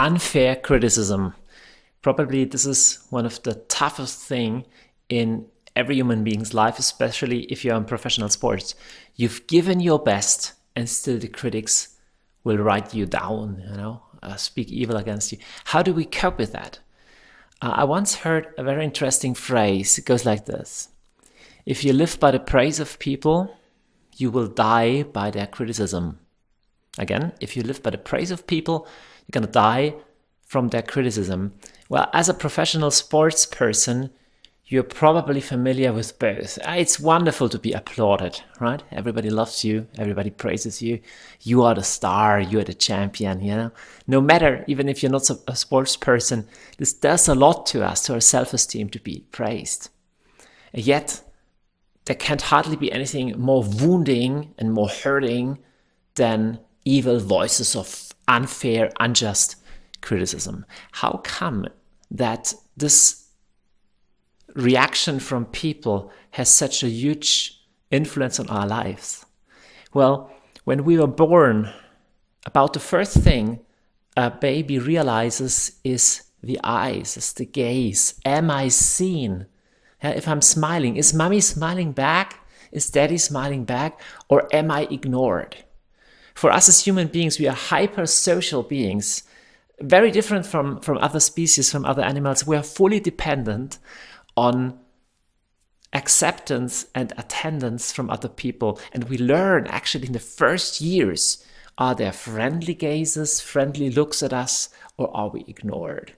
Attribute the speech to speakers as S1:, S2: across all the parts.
S1: unfair criticism. Probably this is one of the toughest thing in every human being's life, especially if you're in professional sports. You've given your best and still the critics will write you down, speak evil against you. How do we cope with that? I once heard a very interesting phrase. It goes like this. If you live by the praise of people, you will die by their criticism. Again, if you live by the praise of people, you're going to die from their criticism. Well, as a professional sports person, you're probably familiar with both. It's wonderful to be applauded, right? Everybody loves you. Everybody praises you. You are the star. You are the champion, No matter, even if you're not a sports person, this does a lot to us, to our self-esteem, to be praised. And yet, there can't hardly be anything more wounding and more hurting than evil voices of unfair, unjust criticism. How come that this reaction from people has such a huge influence on our lives? Well, when we were born, about the first thing a baby realizes is the eyes, is the gaze. Am I seen? If I'm smiling, is mommy smiling back? Is daddy smiling back? Or am I ignored? For us as human beings, we are hyper-social beings, very different from other species, from other animals. We are fully dependent on acceptance and attendance from other people. And we learn actually in the first years, are there friendly gazes, friendly looks at us, or are we ignored?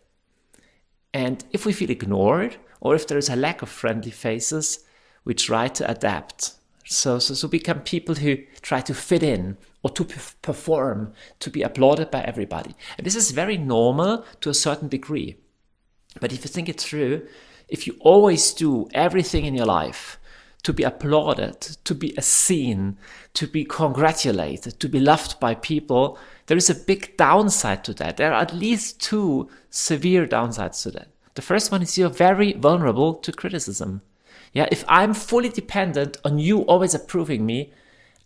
S1: And if we feel ignored, or if there is a lack of friendly faces, we try to adapt. So become people who try to fit in or to perform, to be applauded by everybody. And this is very normal to a certain degree. But if you think it through, if you always do everything in your life to be applauded, to be seen, to be congratulated, to be loved by people, there is a big downside to that. There are at least two severe downsides to that. The first one is you're very vulnerable to criticism. If I'm fully dependent on you always approving me,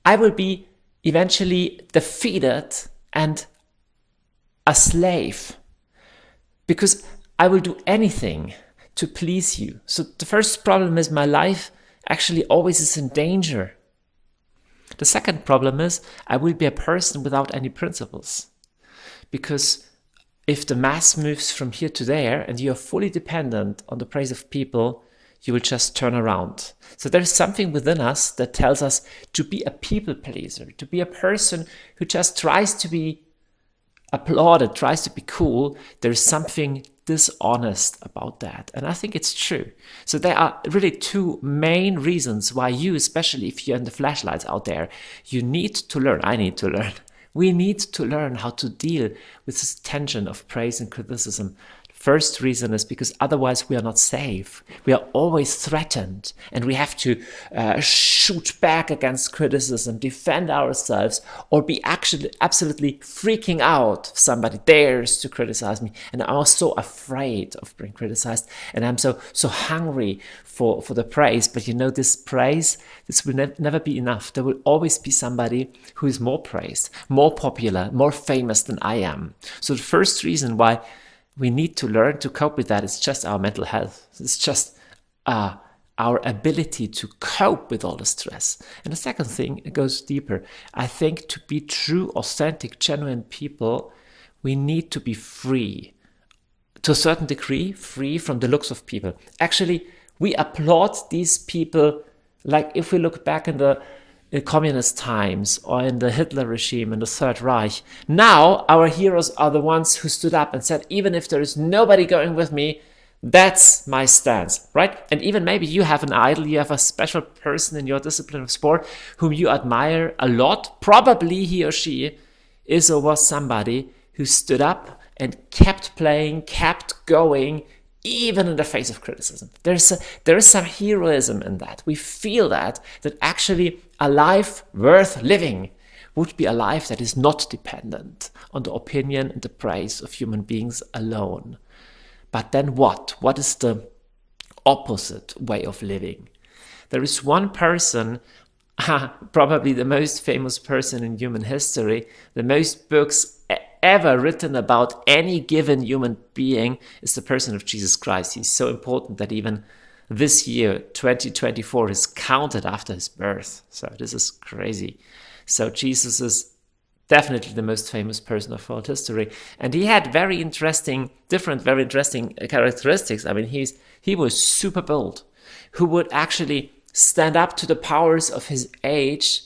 S1: I will be eventually defeated and a slave because I will do anything to please you. So the first problem is my life actually always is in danger. The second problem is I will be a person without any principles, because if the mass moves from here to there and you are fully dependent on the praise of people, you will just turn around. So there is something within us that tells us to be a people pleaser, to be a person who just tries to be applauded, tries to be cool. There is something dishonest about that. And I think it's true. So there are really two main reasons why you, especially if you're in the flashlights out there, you need to learn. I need to learn. We need to learn how to deal with this tension of praise and criticism. First reason is because otherwise we are not safe. We are always threatened and we have to shoot back against criticism, defend ourselves, or be actually absolutely freaking out if somebody dares to criticize me. And I'm so afraid of being criticized, and I'm so hungry for the praise. But this praise, this will never be enough. There will always be somebody who is more praised, more popular, more famous than I am. So the first reason why we need to learn to cope with that is just our mental health. It's just our ability to cope with all the stress. And the second thing, it goes deeper. I think to be true, authentic, genuine people, we need to be free. To a certain degree, free from the looks of people. Actually, we applaud these people, like if we look back in the communist times or in the Hitler regime in the Third Reich. Now our heroes are the ones who stood up and said, even if there is nobody going with me, that's my stance, right? And even maybe you have an idol, you have a special person in your discipline of sport whom you admire a lot. Probably he or she is or was somebody who stood up and kept playing, kept going, even in the face of criticism. There is some heroism in that. We feel that actually a life worth living would be a life that is not dependent on the opinion and the praise of human beings alone. But then what? What is the opposite way of living? There is one person, probably the most famous person in human history, the most books ever written about any given human being is the person of Jesus Christ. He's so important that even this year, 2024, is counted after his birth. So this is crazy. So Jesus is definitely the most famous person of world history. And he had very interesting characteristics. I mean, he was super bold, who would actually stand up to the powers of his age,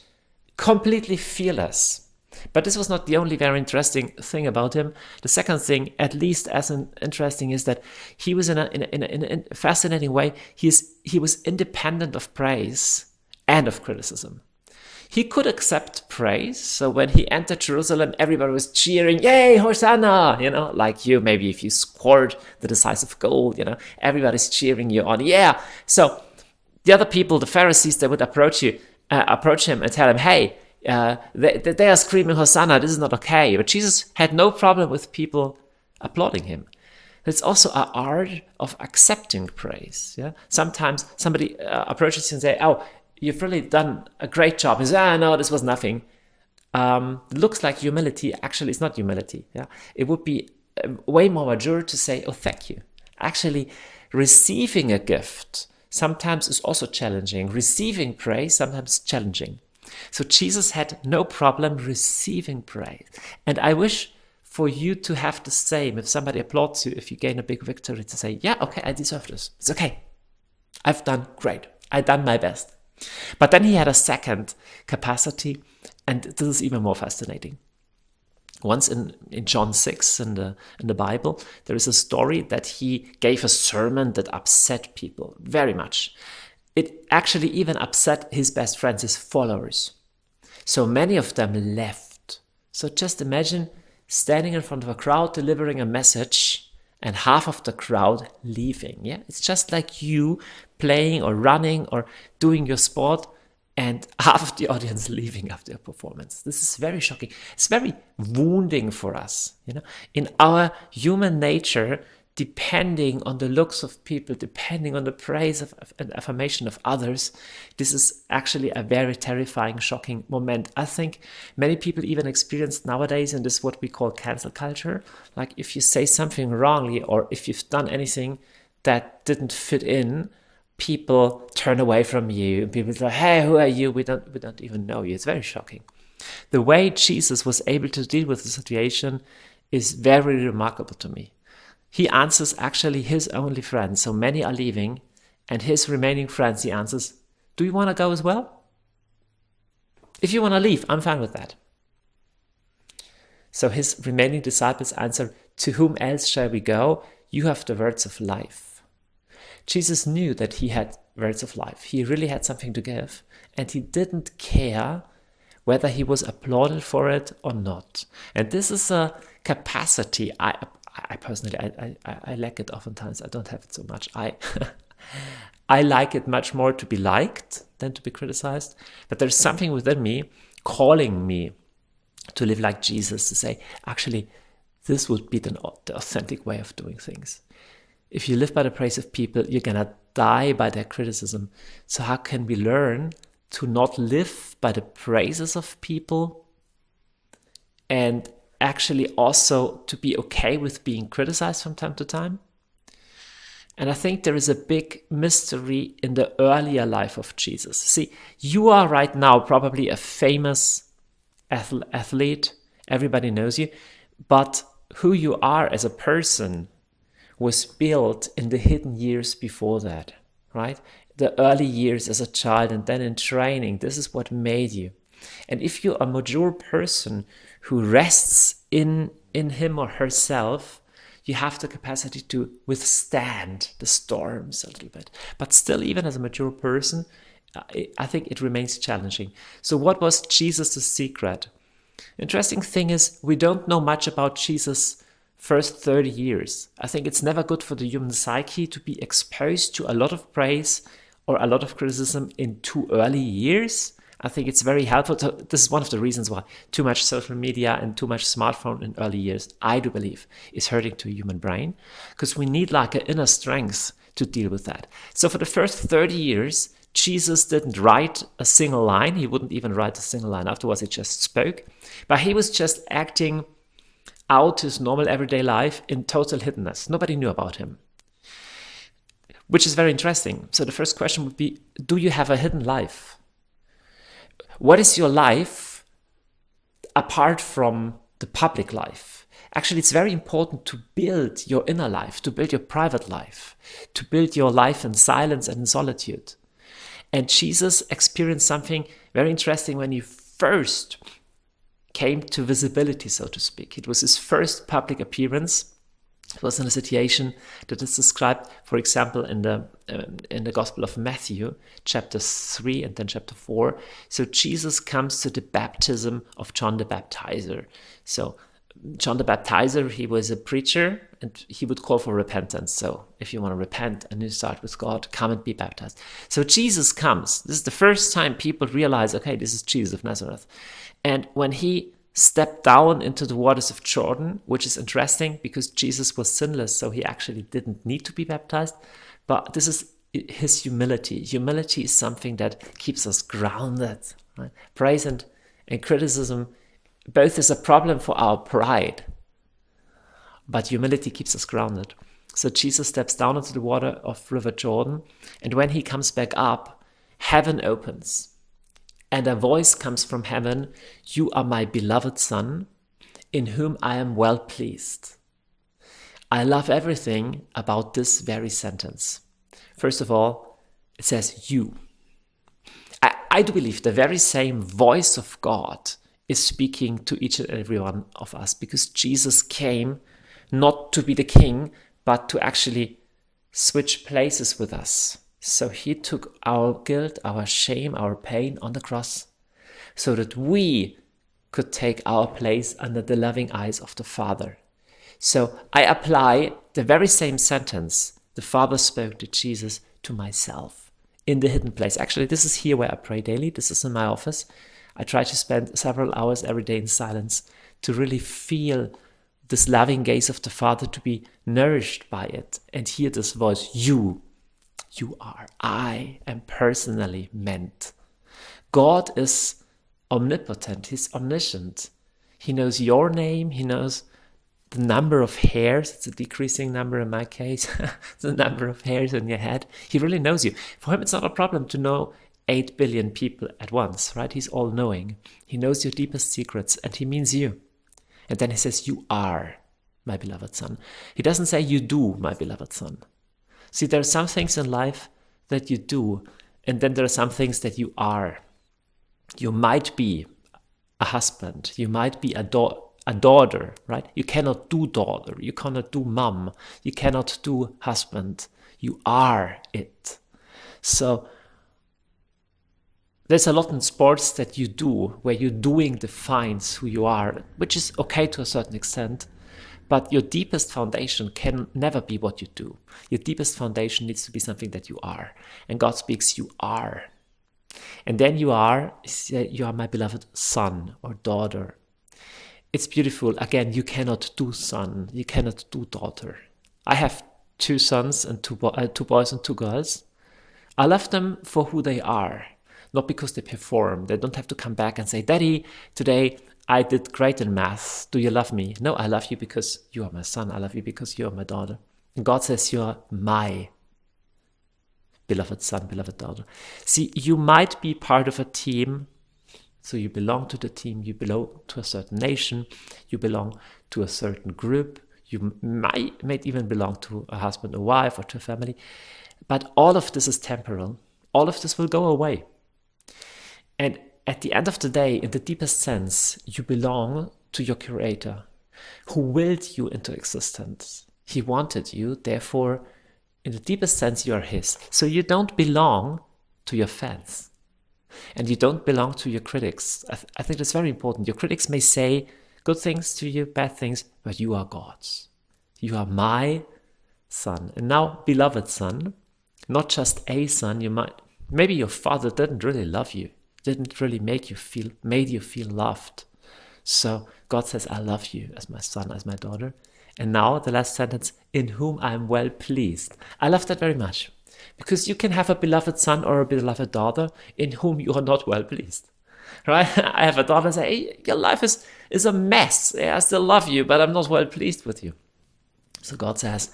S1: completely fearless. But this was not the only very interesting thing about him. The second thing, at least as interesting, is that he was in a fascinating way. He was independent of praise and of criticism. He could accept praise. So when he entered Jerusalem, everybody was cheering, "Yay, Hosanna!" Like you, maybe if you scored the decisive goal, everybody's cheering you on. Yeah. So the other people, the Pharisees, they would approach him and tell him, "Hey, they are screaming Hosanna. This is not okay." But Jesus had no problem with people applauding him. It's also an art of accepting praise. Yeah. Sometimes somebody approaches you and say, "Oh, you've really done a great job." He says, "No, this was nothing." Looks like humility. Actually, it's not humility. Yeah. It would be way more mature to say, "Oh, thank you." Actually, receiving a gift sometimes is also challenging. Receiving praise sometimes is challenging. So Jesus had no problem receiving praise. And I wish for you to have the same. If somebody applauds you, if you gain a big victory, to say, "Yeah, okay, I deserve this. It's okay. I've done great. I've done my best." But then he had a second capacity, and this is even more fascinating. Once in John 6 in the Bible, there is a story that he gave a sermon that upset people very much. It actually even upset his best friends, his followers. So many of them left. So just imagine standing in front of a crowd delivering a message and half of the crowd leaving. Yeah, it's just like you playing or running or doing your sport and half of the audience leaving after a performance. This is very shocking. It's very wounding for us. In our human nature, depending on the looks of people, depending on the praise and affirmation of others, this is actually a very terrifying, shocking moment. I think many people even experience nowadays in this what we call cancel culture. Like if you say something wrongly or if you've done anything that didn't fit in, people turn away from you. People say, "Hey, who are you? We don't even know you." It's very shocking. The way Jesus was able to deal with the situation is very remarkable to me. He answers actually his only friends. So many are leaving, and his remaining friends, he answers, "Do you want to go as well? If you want to leave, I'm fine with that." So his remaining disciples answer, "To whom else shall we go? You have the words of life." Jesus knew that he had words of life. He really had something to give, and he didn't care whether he was applauded for it or not. And this is a capacity I personally, I lack it oftentimes. I don't have it so much. I like it much more to be liked than to be criticized. But there's something within me calling me to live like Jesus, to say, actually, this would be the authentic way of doing things. If you live by the praise of people, you're going to die by their criticism. So how can we learn to not live by the praises of people and actually also to be okay with being criticized from time to time? And I think there is a big mystery in the earlier life of Jesus. See, you are right now probably a famous athlete. Everybody knows you. But who you are as a person was built in the hidden years before that, right? The early years as a child and then in training. This is what made you. And if you're a mature person who rests in him or herself, you have the capacity to withstand the storms a little bit. But still, even as a mature person, I think it remains challenging. So what was Jesus' secret? Interesting thing is, we don't know much about Jesus' first 30 years. I think it's never good for the human psyche to be exposed to a lot of praise or a lot of criticism in too early years. I think it's very helpful. This is one of the reasons why too much social media and too much smartphone in early years, I do believe, is hurting to a human brain, because we need like an inner strength to deal with that. So for the first 30 years, Jesus didn't write a single line. He wouldn't even write a single line afterwards. He just spoke. But he was just acting out his normal everyday life in total hiddenness. Nobody knew about him, which is very interesting. So the first question would be, do you have a hidden life? What is your life apart from the public life? Actually, it's very important to build your inner life, to build your private life, to build your life in silence and in solitude. And Jesus experienced something very interesting when he first came to visibility, so to speak. It was his first public appearance. It was in a situation that is described, for example, in the Gospel of Matthew, chapter 3 and then chapter 4. So Jesus comes to the baptism of John the Baptizer. So John the Baptizer, he was a preacher and he would call for repentance. So if you want to repent and you start with God, come and be baptized. So Jesus comes. This is the first time people realize, okay, this is Jesus of Nazareth. And when he stepped down into the waters of Jordan, which is interesting because Jesus was sinless, so he actually didn't need to be baptized. But this is his humility. Humility is something that keeps us grounded. Right? Praise and criticism both is a problem for our pride, but humility keeps us grounded. So Jesus steps down into the water of River Jordan, and when he comes back up, heaven opens, and a voice comes from heaven, "You are my beloved Son, in whom I am well pleased." I love everything about this very sentence. First of all, it says you. I do believe the very same voice of God is speaking to each and every one of us, because Jesus came not to be the king, but to actually switch places with us. So he took our guilt, our shame, our pain on the cross, so that we could take our place under the loving eyes of the Father. So I apply the very same sentence the Father spoke to Jesus to myself in the hidden place. Actually, this is here where I pray daily. This is in my office. I try to spend several hours every day in silence to really feel this loving gaze of the Father, to be nourished by it and hear this voice, you are, I am personally meant. God is omnipotent, he's omniscient. He knows your name, he knows the number of hairs, it's a decreasing number in my case, the number of hairs in your head. He really knows you. For him, it's not a problem to know 8 billion people at once, right? He's all-knowing. He knows your deepest secrets, and he means you. And then he says, you are my beloved Son. He doesn't say you do, my beloved Son. See, there are some things in life that you do, and then there are some things that you are. You might be a husband. You might be a daughter, right? You cannot do daughter. You cannot do mom. You cannot do husband. You are it. So there's a lot in sports that you do where your doing defines who you are, which is okay to a certain extent. But your deepest foundation can never be what you do. Your deepest foundation needs to be something that you are. And God speaks, you are. And then you are my beloved son or daughter. It's beautiful. Again, you cannot do son. You cannot do daughter. I have 2 sons and 2 boys and 2 girls. I love them for who they are, not because they perform. They don't have to come back and say, Daddy, today I did great in math. Do you love me? No, I love you because you are my son. I love you because you are my daughter. And God says you are my beloved son, beloved daughter. See, you might be part of a team. So you belong to the team. You belong to a certain nation. You belong to a certain group. You might even belong to a husband or wife or to a family. But all of this is temporal. All of this will go away. And at the end of the day, in the deepest sense, you belong to your Creator, who willed you into existence. He wanted you, therefore, in the deepest sense, you are His. So you don't belong to your fans. And you don't belong to your critics. I think that's very important. Your critics may say good things to you, bad things, but you are God's. You are my son. And now, beloved son, not just a son, maybe your father didn't really love you. Didn't really made you feel loved. So God says, I love you as my son, as my daughter. And now the last sentence, in whom I am well pleased. I love that very much, because you can have a beloved son or a beloved daughter in whom you are not well pleased. right? I have a daughter say, hey, your life is a mess. Yeah, I still love you, but I'm not well pleased with you. So God says,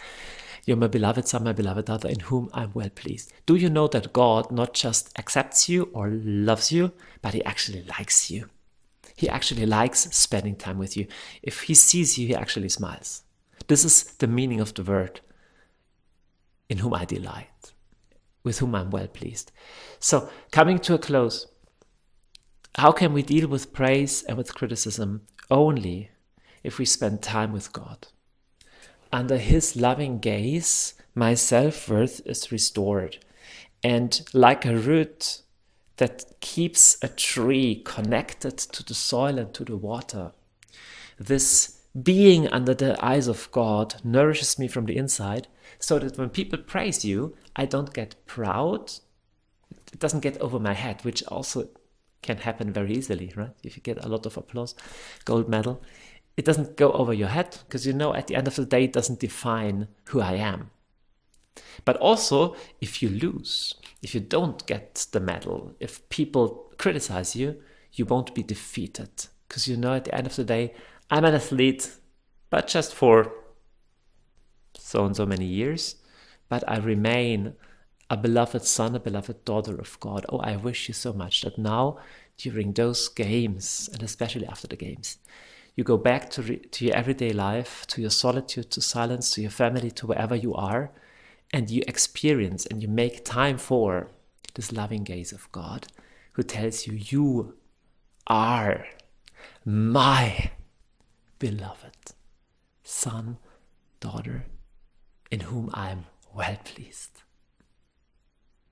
S1: you're my beloved son, my beloved daughter, in whom I'm well pleased. Do you know that God not just accepts you or loves you, but he actually likes you? He actually likes spending time with you. If he sees you, he actually smiles. This is the meaning of the word, in whom I delight, with whom I'm well pleased. So, coming to a close, how can we deal with praise and with criticism? Only if we spend time with God. Under his loving gaze, my self-worth is restored. And like a root that keeps a tree connected to the soil and to the water, this being under the eyes of God nourishes me from the inside, so that when people praise you, I don't get proud. It doesn't get over my head, which also can happen very easily, right? If you get a lot of applause, gold medal, it doesn't go over your head, because you know at the end of the day it doesn't define who I am. But also, if you lose, if you don't get the medal, if people criticize you, you won't be defeated, because you know at the end of the day, I'm an athlete, but just for so and so many years, but I remain a beloved son, a beloved daughter of God. Oh, I wish you so much that now, during those games, and especially after the games, you go back to your everyday life, to your solitude, to silence, to your family, to wherever you are, and you experience and you make time for this loving gaze of God, who tells you, you are my beloved son, daughter, in whom I am well pleased.